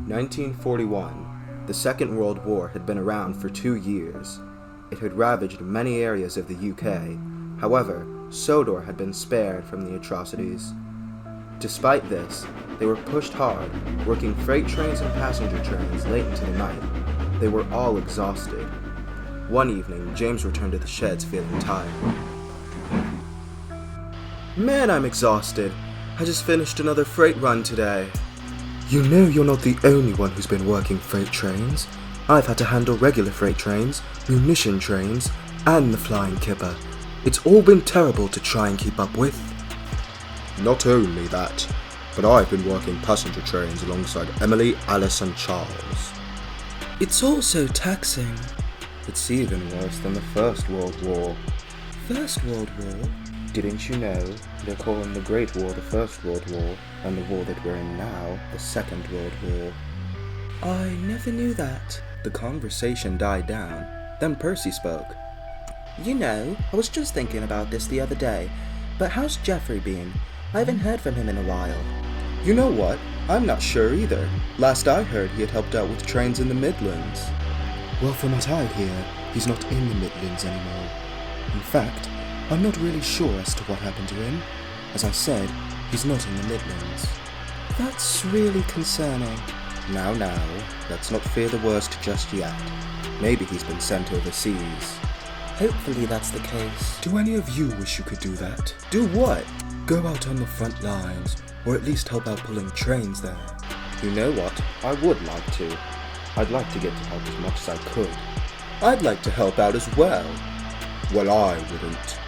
1941. The Second World War had been around for 2 years. It had ravaged many areas of the UK. However, Sodor had been spared from the atrocities. Despite this, they were pushed hard, working freight trains and passenger trains late into the night. They were all exhausted. One evening, James returned to the sheds feeling tired. Man, I'm exhausted. I just finished another freight run today. You know you're not the only one who's been working freight trains. I've had to handle regular freight trains, munition trains, and the flying kipper. It's all been terrible to try and keep up with. Not only that, but I've been working passenger trains alongside Emily, Alice, and Charles. It's all so taxing. It's even worse than the First World War. First World War? Didn't you know they're calling the Great War the First World War, and the war that we're in now the Second World War? I never knew that. The conversation died down. Then Percy spoke. You know, I was just thinking about this the other day, but how's Geoffrey been? I haven't heard from him in a while. You know what? I'm not sure either. Last I heard, he had helped out with trains in the Midlands. Well, from what I hear, he's not in the Midlands anymore. In fact, I'm not really sure as to what happened to him. As I said, he's not in the Midlands. That's really concerning. Now, let's not fear the worst just yet. Maybe he's been sent overseas. Hopefully that's the case. Do any of you wish you could do that? Do what? Go out on the front lines, or at least help out pulling trains there. You know what? I would like to. I'd like to get to help as much as I could. I'd like to help out as well. Well, I wouldn't.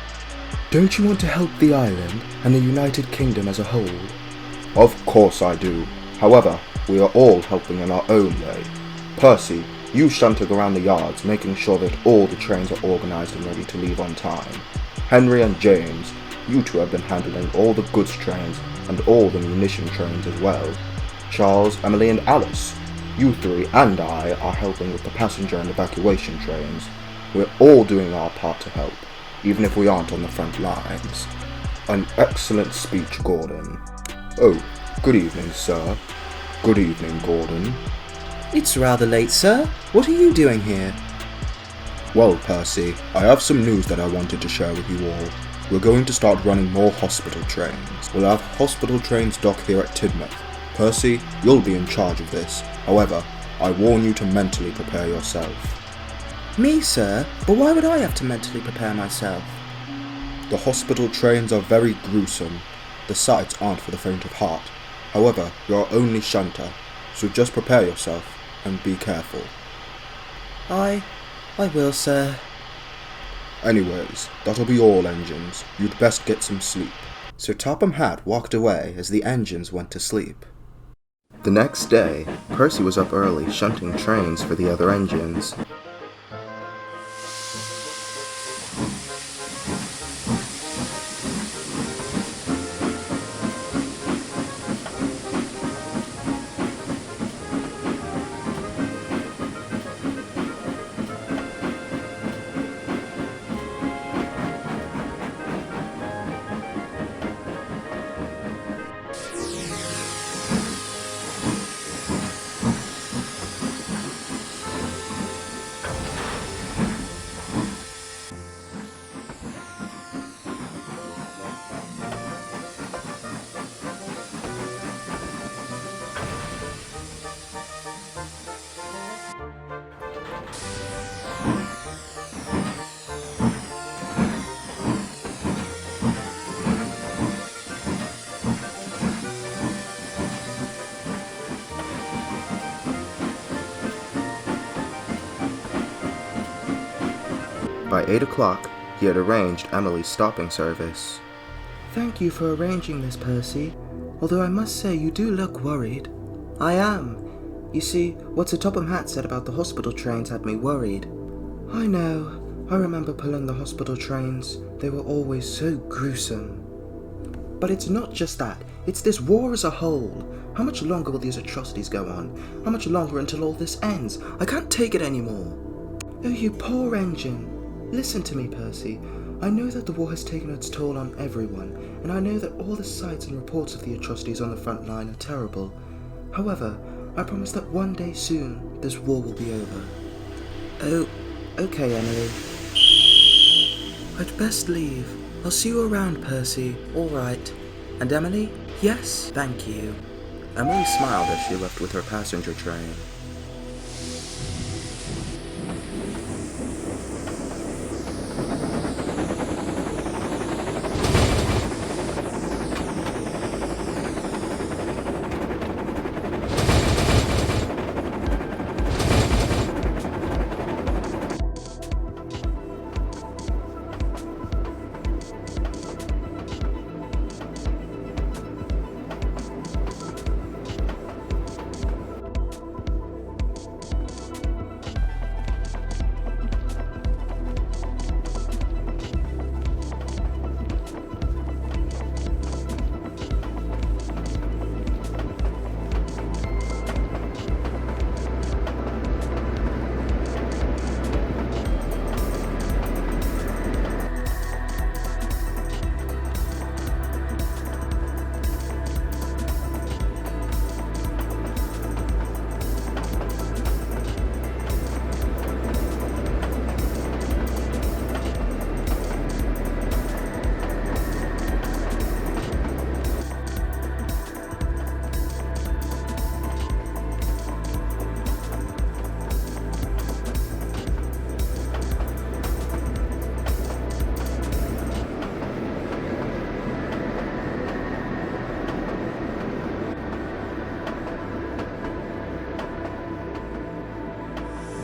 Don't you want to help the island and the United Kingdom as a whole? Of course I do. However, we are all helping in our own way. Percy, you shunter around the yards, making sure that all the trains are organised and ready to leave on time. Henry and James, you two have been handling all the goods trains and all the munition trains as well. Charles, Emily and Alice, you three and I are helping with the passenger and evacuation trains. We're all doing our part to help, even if we aren't on the front lines. An excellent speech, Gordon. Oh, good evening, sir. Good evening, Gordon. It's rather late, sir. What are you doing here? Well, Percy, I have some news that I wanted to share with you all. We're going to start running more hospital trains. We'll have hospital trains dock here at Tidmouth. Percy, you'll be in charge of this. However, I warn you to mentally prepare yourself. Me, sir? But why would I have to mentally prepare myself? The hospital trains are very gruesome. The sights aren't for the faint of heart. However, you're only shunter, so just prepare yourself and be careful. I will, sir. Anyways, that'll be all, engines. You'd best get some sleep. Sir Topham Hatt walked away as the engines went to sleep. The next day, Percy was up early shunting trains for the other engines. By 8 o'clock, he had arranged Emily's stopping service. Thank you for arranging this, Percy. Although I must say you do look worried. I am. You see, what Sir Topham Hatt said about the hospital trains had me worried. I know. I remember pulling the hospital trains. They were always so gruesome. But it's not just that. It's this war as a whole. How much longer will these atrocities go on? How much longer until all this ends? I can't take it anymore. Oh, you poor engine. Listen to me, Percy. I know that the war has taken its toll on everyone, and I know that all the sights and reports of the atrocities on the front line are terrible. However, I promise that one day soon, this war will be over. Oh, okay, Emily. I'd best leave. I'll see you around, Percy. All right. And Emily? Yes, thank you. Emily smiled as she left with her passenger train.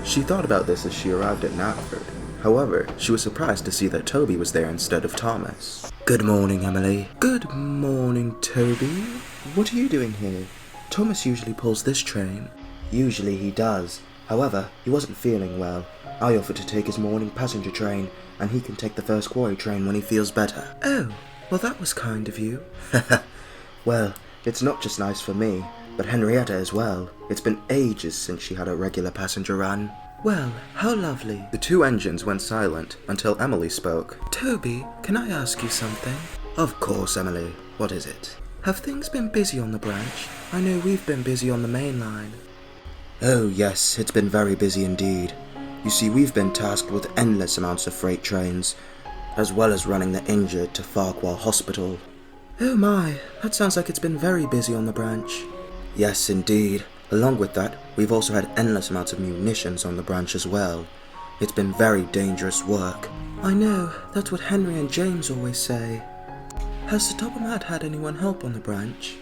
She thought about this as she arrived at Knapford. However, she was surprised to see that Toby was there instead of Thomas. Good morning, Emily. Good morning, Toby. What are you doing here? Thomas usually pulls this train. Usually he does. However, he wasn't feeling well. I offered to take his morning passenger train, and he can take the first quarry train when he feels better. Oh, well that was kind of you. Well, it's not just nice for me, but Henrietta as well. It's been ages since she had a regular passenger run. Well, how lovely. The two engines went silent until Emily spoke. Toby, can I ask you something? Of course, Emily. What is it? Have things been busy on the branch? I know we've been busy on the main line. Oh yes, it's been very busy indeed. You see, we've been tasked with endless amounts of freight trains, as well as running the injured to Farquhar Hospital. Oh my, that sounds like it's been very busy on the branch. Yes, indeed. Along with that, we've also had endless amounts of munitions on the branch as well. It's been very dangerous work. I know, that's what Henry and James always say. Has the Topomat had anyone help on the branch?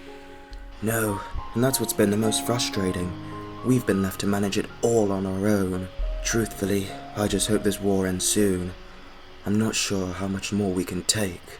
No, and that's what's been the most frustrating. We've been left to manage it all on our own. Truthfully, I just hope this war ends soon. I'm not sure how much more we can take.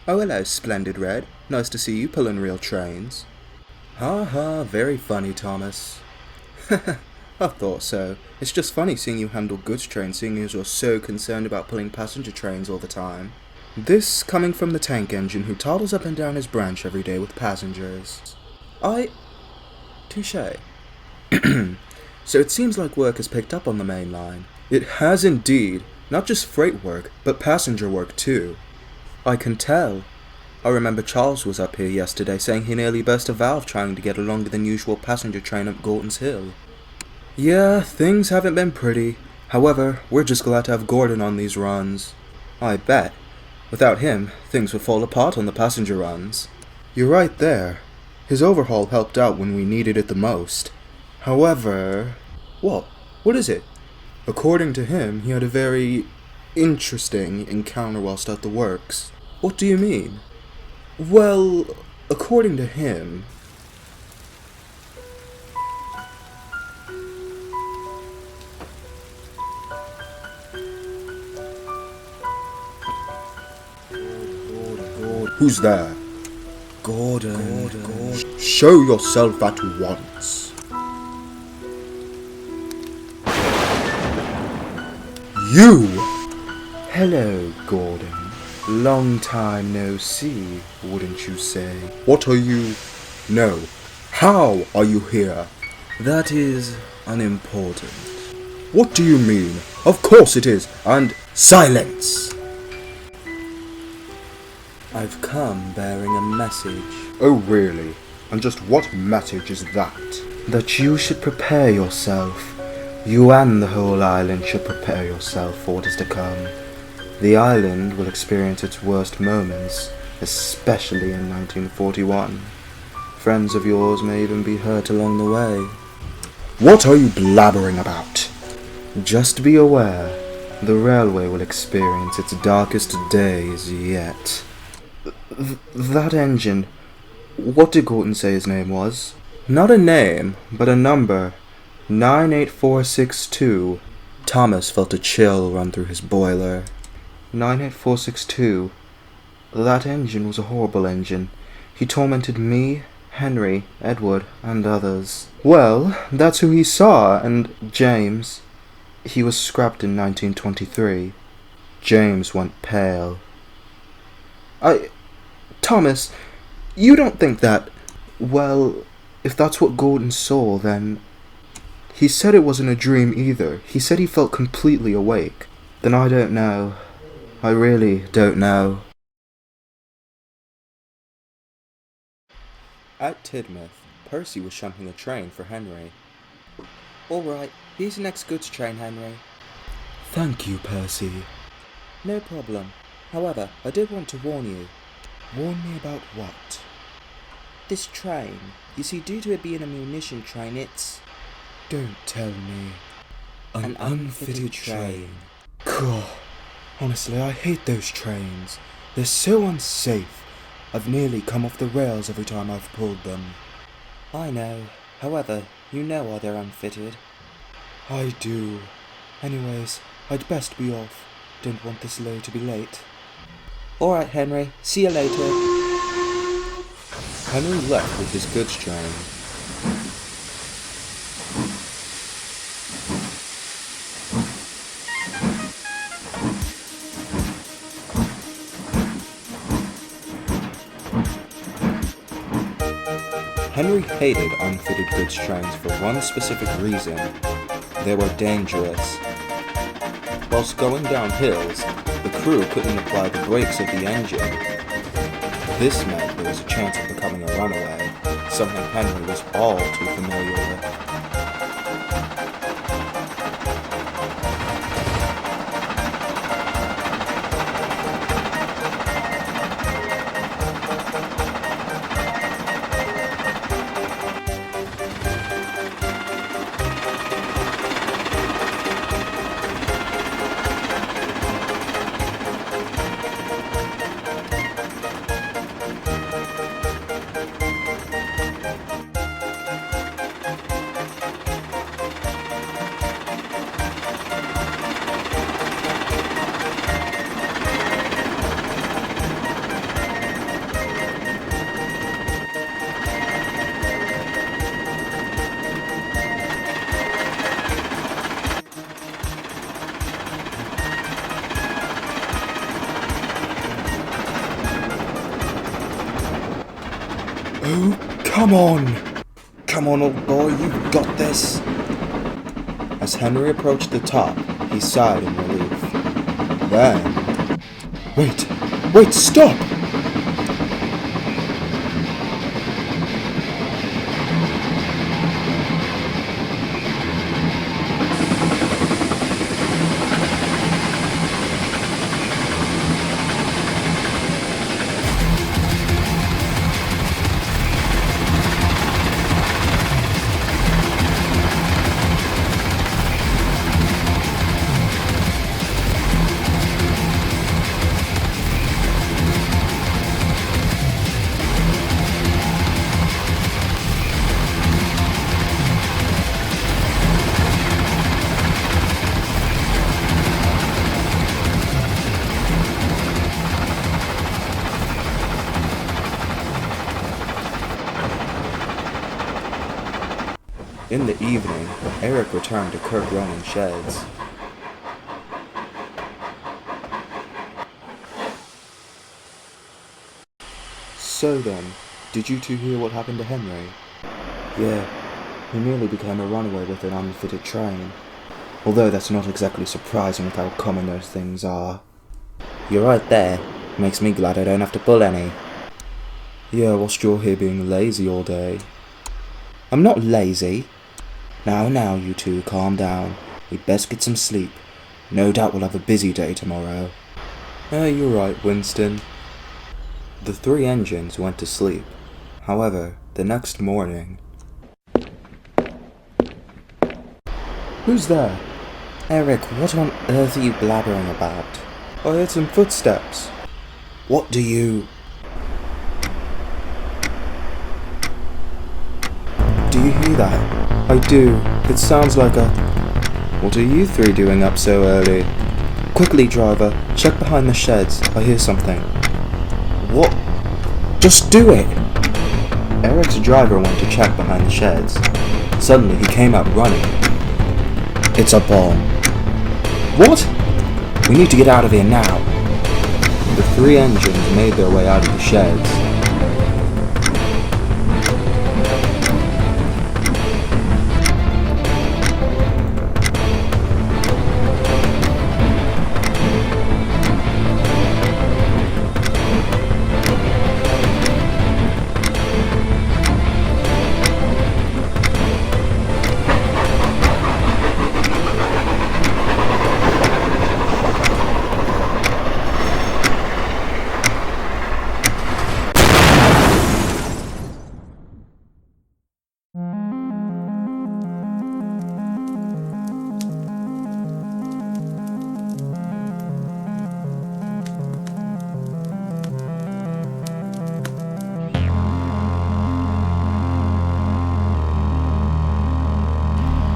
Oh hello, Splendid Red. Nice to see you pulling real trains. Ha ha, very funny, Thomas. I thought so. It's just funny seeing you handle goods trains, seeing as you're so concerned about pulling passenger trains all the time. This coming from the tank engine who toddles up and down his branch every day with passengers. Touché. So it seems like work has picked up on the main line. It has indeed. Not just freight work, but passenger work too. I can tell. I remember Charles was up here yesterday saying he nearly burst a valve trying to get a longer than usual passenger train up Gorton's Hill. Yeah, things haven't been pretty. However, we're just glad to have Gordon on these runs. I bet. Without him, things would fall apart on the passenger runs. You're right there. His overhaul helped out when we needed it the most. However... What? What is it? According to him, he had a very interesting encounter whilst at the works. What do you mean? Well, according to him... Who's there? Gordon. Show yourself at once. You! Hello, Gordon. Long time no see, wouldn't you say? What are you... No. How are you here? That is unimportant. What do you mean? Of course it is, and silence! I've come bearing a message. Oh really? And just what message is that? That you should prepare yourself. You and the whole island should prepare yourself for what is to come. The island will experience its worst moments, especially in 1941. Friends of yours may even be hurt along the way. What are you blabbering about? Just be aware, the railway will experience its darkest days yet. That engine, what did Gorton say his name was? Not a name, but a number. 98462. Thomas felt a chill run through his boiler. 98462. That engine was a horrible engine. He tormented me, Henry, Edward, and others. Well, that's who he saw, and James. He was scrapped in 1923. James went pale. Thomas, you don't think that... Well, if that's what Gordon saw, then... He said it wasn't a dream either. He said he felt completely awake. Then I don't know. I really don't know. At Tidmouth, Percy was shunting a train for Henry. Alright, here's the next goods train, Henry. Thank you, Percy. No problem. However, I did want to warn you. Warn me about what? This train. You see, due to it being a munition train, it's... Don't tell me. An unfitted train. God, honestly, I hate those trains. They're so unsafe. I've nearly come off the rails every time I've pulled them. I know. However, you know why they're unfitted. I do. Anyways, I'd best be off. Don't want this load to be late. Alright, Henry. See you later. Henry left with his goods train. Henry hated unfitted goods trains for one specific reason. They were dangerous. Whilst going down hills, the crew couldn't apply the brakes of the engine. This meant there was a chance of becoming a runaway, something Henry was all too familiar with. Oh, come on! Come on, old boy, you've got this! As Henry approached the top, he sighed in relief. then... Wait, stop! In the evening, Eric returned to Kirk Ronan's sheds. So then, did you two hear what happened to Henry? Yeah, he nearly became a runaway with an unfitted train. Although that's not exactly surprising with how common those things are. You're right there. Makes me glad I don't have to pull any. Yeah, whilst you're here being lazy all day. I'm not lazy. Now, you two, calm down. We'd best get some sleep. No doubt we'll have a busy day tomorrow. You're right, Winston. The three engines went to sleep. However, the next morning... Who's there? Eric, what on earth are you blabbering about? I heard some footsteps. What do you... Do you hear that? I do. It sounds like a... What are you three doing up so early? Quickly, driver. Check behind the sheds. I hear something. What? Just do it! Eric's driver went to check behind the sheds. Suddenly, he came out running. It's a bomb. What? We need to get out of here now. The three engines made their way out of the sheds.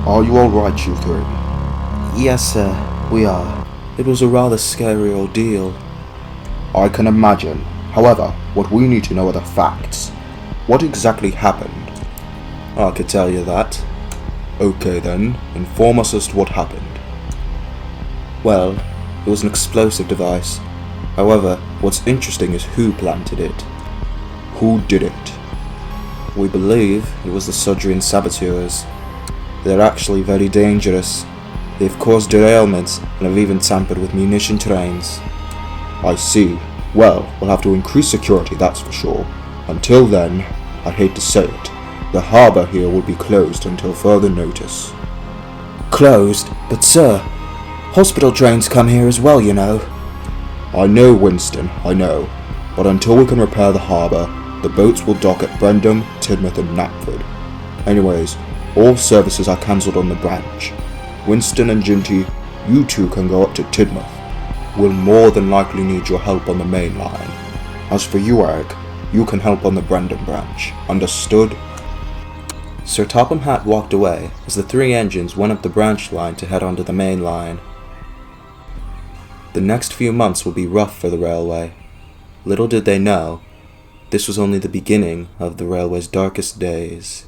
Are you alright, you three? Yes, sir, we are. It was a rather scary ordeal. I can imagine. However, what we need to know are the facts. What exactly happened? I could tell you that. Okay then, inform us as to what happened. Well, it was an explosive device. However, what's interesting is who planted it. Who did it? We believe it was the Sudrian saboteurs. They're actually very dangerous. They've caused derailments and have even tampered with munition trains. I see. Well, we'll have to increase security, that's for sure. Until then, I hate to say it, the harbour here will be closed until further notice. Closed? But sir, hospital trains come here as well, you know. I know, Winston, I know. But until we can repair the harbour, the boats will dock at Brendam, Tidmouth and Knapford. Anyways, all services are cancelled on the branch. Winston and Ginty, you two can go up to Tidmouth. We'll more than likely need your help on the main line. As for you, Eric, you can help on the Brendam branch. Understood? Sir Topham Hatt walked away as the three engines went up the branch line to head onto the main line. The next few months would be rough for the railway. Little did they know, this was only the beginning of the railway's darkest days.